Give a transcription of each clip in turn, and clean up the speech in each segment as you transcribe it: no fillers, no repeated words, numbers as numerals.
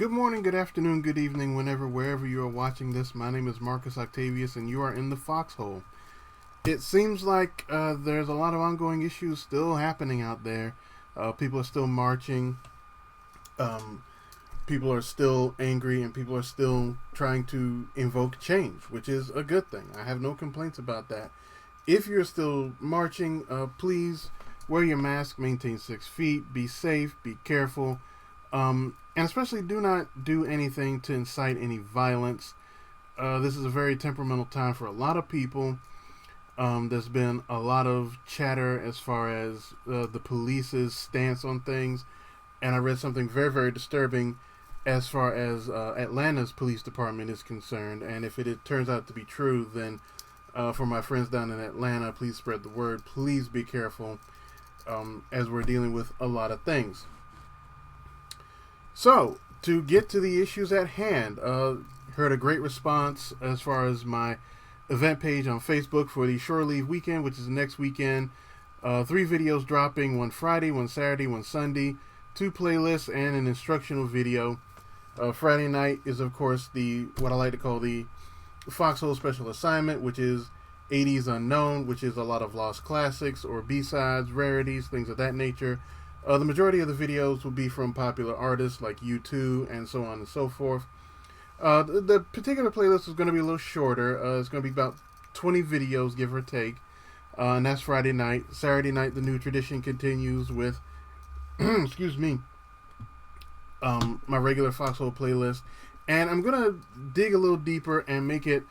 Good morning, good afternoon, good evening, wherever you are watching this. My name is Marcus Octavius, and you are in the Foxxhole. It seems like there's a lot of ongoing issues still happening out there. People are still marching. Um, People are still angry, and people are still trying to invoke change, which is a good thing. I have no complaints about that. If you're still marching, please wear your mask, maintain 6 feet, be safe, be careful. And especially do not do anything to incite any violence. This is a very temperamental time for a lot of people. There's been a lot of chatter as far as the police's stance on things. And I read something very, very disturbing as far as Atlanta's police department is concerned. And if it turns out to be true, then for my friends down in Atlanta, please spread the word. Please be careful as we're dealing with a lot of things. So, to get to the issues at hand, heard a great response as far as my event page on Facebook for the Shore Leave weekend, which is next weekend. 3 videos dropping, one Friday, one Saturday, one Sunday, 2 playlists, and an instructional video. Friday night is, of course, what I like to call the Foxxhole Special Assignment, which is 80s Unknown, which is a lot of lost classics or B-sides, rarities, things of that nature. The majority of the videos will be from popular artists like U2 and so on and so forth. The particular playlist is going to be a little shorter. It's going to be about 20 videos, give or take. And that's Friday night. Saturday night, the new tradition continues with, excuse me, my regular Foxhole playlist. And I'm going to dig a little deeper and make it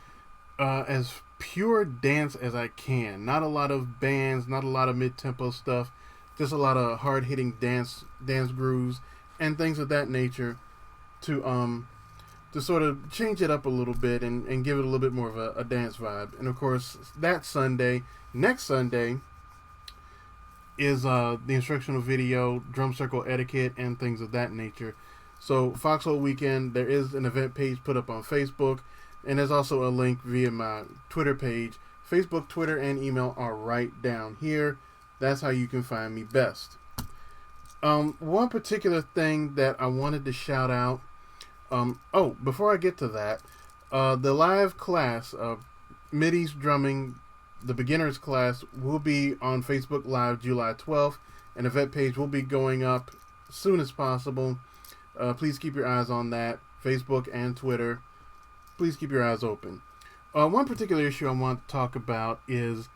as pure dance as I can. Not a lot of bands, not a lot of mid-tempo stuff. Just a lot of hard-hitting dance grooves and things of that nature to sort of change it up a little bit and give it a little bit more of a dance vibe. And of course, next Sunday, is the instructional video, drum circle etiquette, and things of that nature. So Foxhole Weekend, there is an event page put up on Facebook, and there's also a link via my Twitter page. Facebook, Twitter, and email are right down here. That's how you can find me best. One particular thing that I wanted to shout out. Before I get to that, the live class, Middies Drumming, the beginners class, will be on Facebook Live July 12th. An event page will be going up as soon as possible. Please keep your eyes on that. Facebook and Twitter. Please keep your eyes open. One particular issue I want to talk about is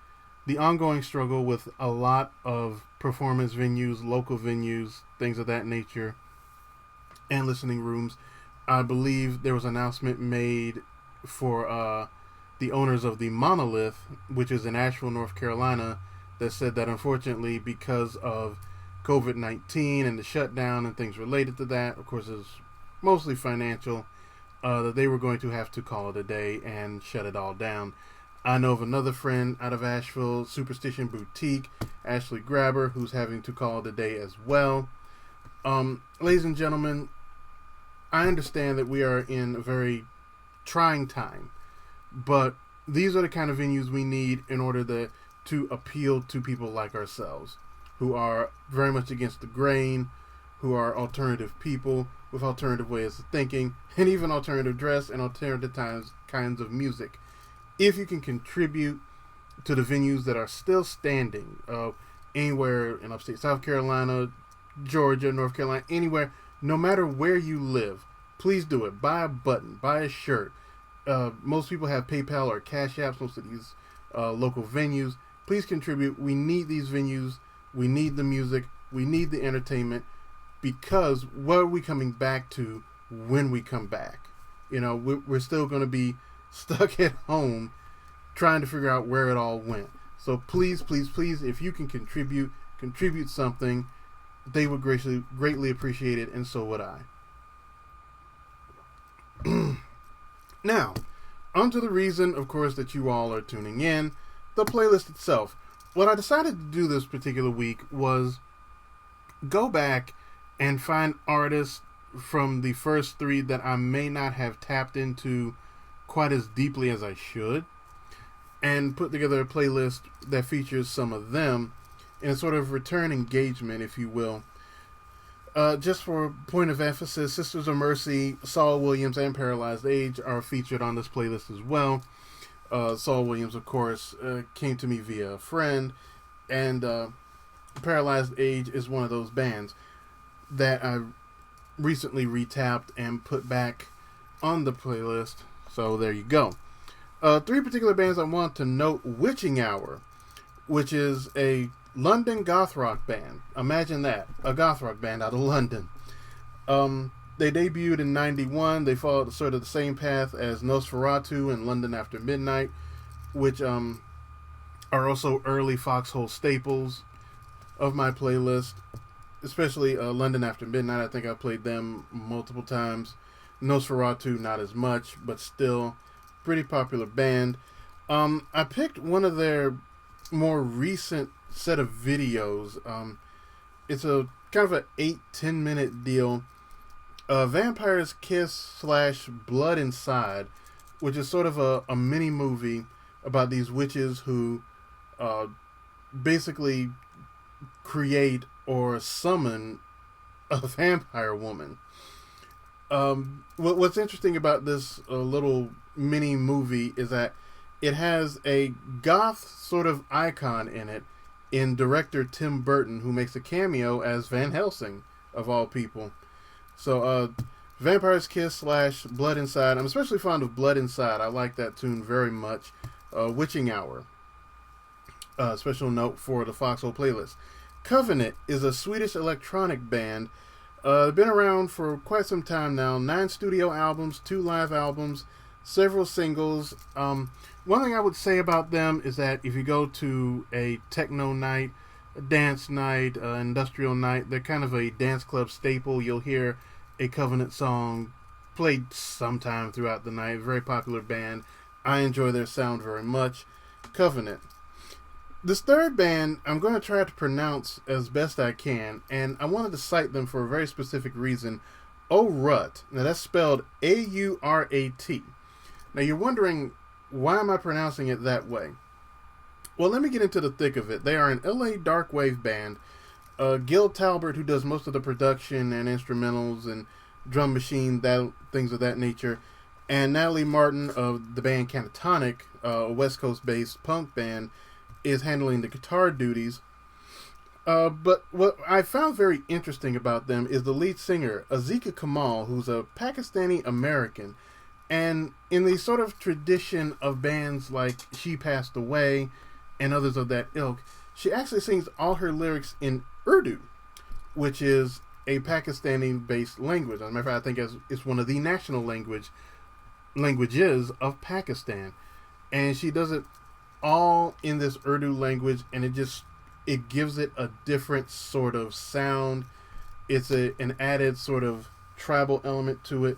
the ongoing struggle with a lot of performance venues, local venues, things of that nature, and listening rooms. I believe there was an announcement made for the owners of the Monolith, which is in Asheville, North Carolina, that said that unfortunately because of COVID-19 and the shutdown and things related to that, of course it's mostly financial, that they were going to have to call it a day and shut it all down. I know of another friend out of Asheville, Superstition Boutique, Ashley Grabber, who's having to call it a day as well. Ladies and gentlemen, I understand that we are in a very trying time, but these are the kind of venues we need in order to appeal to people like ourselves, who are very much against the grain, who are alternative people with alternative ways of thinking, and even alternative dress and alternative kinds of music. If you can contribute to the venues that are still standing, anywhere in upstate South Carolina, Georgia, North Carolina, anywhere, no matter where you live, please do it. Buy a button, buy a shirt. Most people have PayPal or Cash Apps, most of these local venues. Please contribute. We need these venues. We need the music. We need the entertainment, because what are we coming back to when we come back? You know, we're still going to be stuck at home trying to figure out where it all went. So please, please, please, if you can contribute something, they would greatly appreciate it, and so would I. Now, onto the reason, of course, that you all are tuning in, the playlist itself. What I decided to do this particular week was go back and find artists from the first 3 that I may not have tapped into quite as deeply as I should, and put together a playlist that features some of them in a sort of return engagement, if you will. Just for point of emphasis, Sisters of Mercy, Saul Williams, and Paralyzed Age are featured on this playlist as well. Saul Williams, of course, came to me via a friend, and Paralyzed Age is one of those bands that I recently retapped and put back on the playlist. So there you go. Three particular bands I want to note: Witching Hour, which is a London goth rock band. Imagine that, a goth rock band out of London. They debuted in '91. They followed sort of the same path as Nosferatu and London After Midnight, which are also early Foxxhole staples of my playlist. Especially London After Midnight. I think I played them multiple times. Nosferatu, not as much, but still pretty popular band. I picked one of their more recent set of videos. It's a kind of an 8-10 minute deal. Vampire's Kiss / Blood Inside, which is sort of a mini movie about these witches who basically create or summon a vampire woman. What's interesting about this little mini movie is that it has a goth sort of icon in it in director Tim Burton, who makes a cameo as Van Helsing, of all people. So, Vampire's Kiss / Blood Inside. I'm especially fond of Blood Inside. I like that tune very much. Witching Hour. Special note for the Foxxhole playlist. Covenant is a Swedish electronic band. They've been around for quite some time now. 9 studio albums, 2 live albums, several singles. One thing I would say about them is that if you go to a techno night, a dance night, industrial night, they're kind of a dance club staple. You'll hear a Covenant song played sometime throughout the night. Very popular band. I enjoy their sound very much. Covenant. This third band, I'm going to try to pronounce as best I can, and I wanted to cite them for a very specific reason. Aurat. Now, that's spelled A-U-R-A-T. Now, you're wondering, why am I pronouncing it that way? Well, let me get into the thick of it. They are an LA dark wave band. Gil Talbert, who does most of the production and instrumentals and drum machine, things of that nature, and Natalie Martin of the band Catatonic, a West Coast-based punk band, is handling the guitar duties. But what I found very interesting about them is the lead singer, Azika Kamal, who's a Pakistani American. And in the sort of tradition of bands like She Passed Away and others of that ilk, she actually sings all her lyrics in Urdu, which is a Pakistani-based language. As a matter of fact, I think it's one of the national languages of Pakistan. And she does it all in this Urdu language, and it gives it a different sort of sound. It's an added sort of tribal element to it,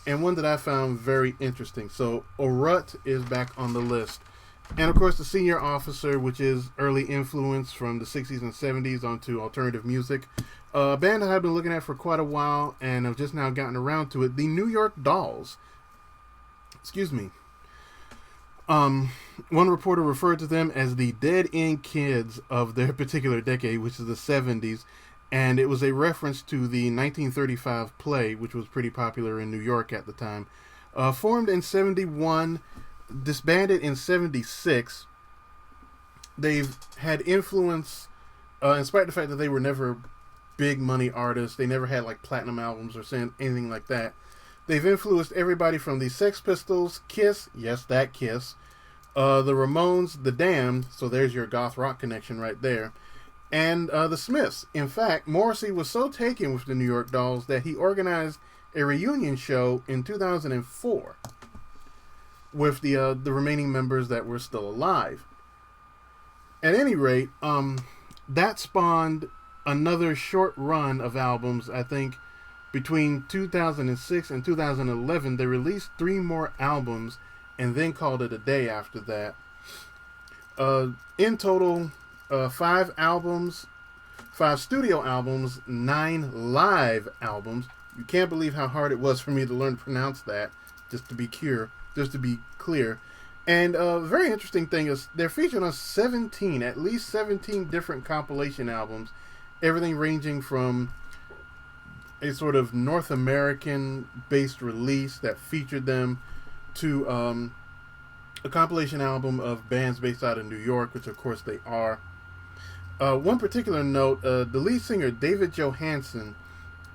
and one that I found very interesting. So Aurat is back on the list. And of course, The Senior Officer, which is early influence from the 60s and 70s onto alternative music. A band that I've been looking at for quite a while, and I've just now gotten around to it. The New York Dolls. Excuse me. One reporter referred to them as the dead-end kids of their particular decade, which is the 70s, and it was a reference to the 1935 play, which was pretty popular in New York at the time. Formed in 71, disbanded in 76. They've had influence, in spite of the fact that they were never big money artists. They never had like platinum albums or anything like that. They've influenced everybody from the Sex Pistols, Kiss, yes, that Kiss, the Ramones, the Damned, so there's your goth rock connection right there, and the Smiths. In fact, Morrissey was so taken with the New York Dolls that he organized a reunion show in 2004 with the remaining members that were still alive. At any rate, that spawned another short run of albums. I think between 2006 and 2011, they released 3 more albums and then called it a day after that. In total, 5 albums, 5 studio albums, 9 live albums. You can't believe how hard it was for me to learn to pronounce that, just to be clear. And a very interesting thing is they're featured on at least 17 different compilation albums, everything ranging from a sort of North American based release that featured them to a compilation album of bands based out of New York, which of course they are. One particular note, the lead singer David Johansen,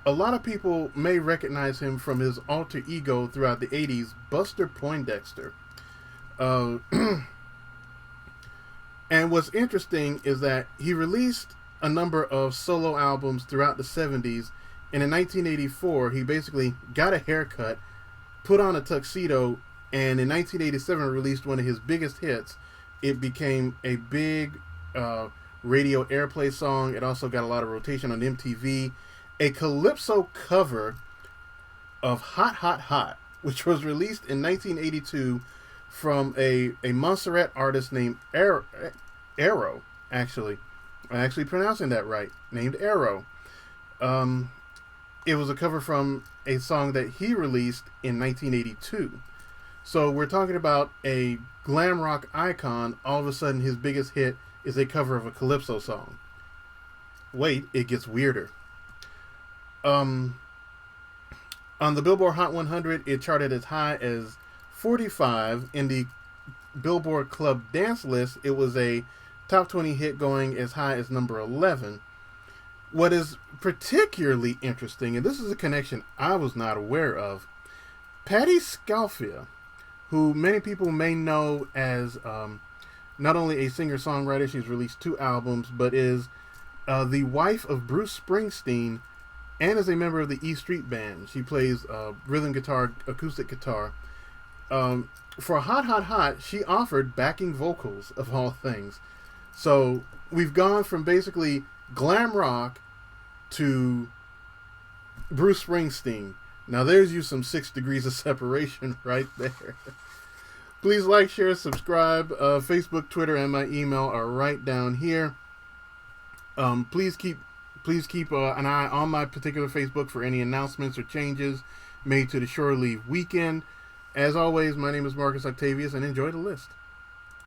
a lot of people may recognize him from his alter ego throughout the 80s, Buster Poindexter. And what's interesting is that he released a number of solo albums throughout the 70s, and in 1984 he basically got a haircut, put on a tuxedo, and in 1987 released one of his biggest hits. It became a big radio airplay song. It also got a lot of rotation on MTV. A calypso cover of Hot Hot Hot, which was released in 1982 from a Montserrat artist named Arrow, actually. I'm actually pronouncing that right. Named Arrow. It was a cover from a song that he released in 1982. So we're talking about a glam rock icon. All of a sudden, his biggest hit is a cover of a calypso song. Wait, it gets weirder. On the Billboard Hot 100, it charted as high as 45. In the Billboard Club Dance List, it was a top 20 hit going as high as number 11. What is particularly interesting, and this is a connection I was not aware of, Patti Scialfa, who many people may know as not only a singer-songwriter, she's released 2 albums, but is the wife of Bruce Springsteen and is a member of the E Street Band. She plays rhythm guitar, acoustic guitar. For Hot Hot Hot, she offered backing vocals, of all things. So we've gone from basically glam rock to Bruce Springsteen. Now there's you some 6 degrees of separation right there. Please like, share, subscribe. Facebook, Twitter, and my email are right down here. Please keep an eye on my particular Facebook for any announcements or changes made to the Shore Leave weekend. As always, my name is Marcus Octavius, and enjoy the list.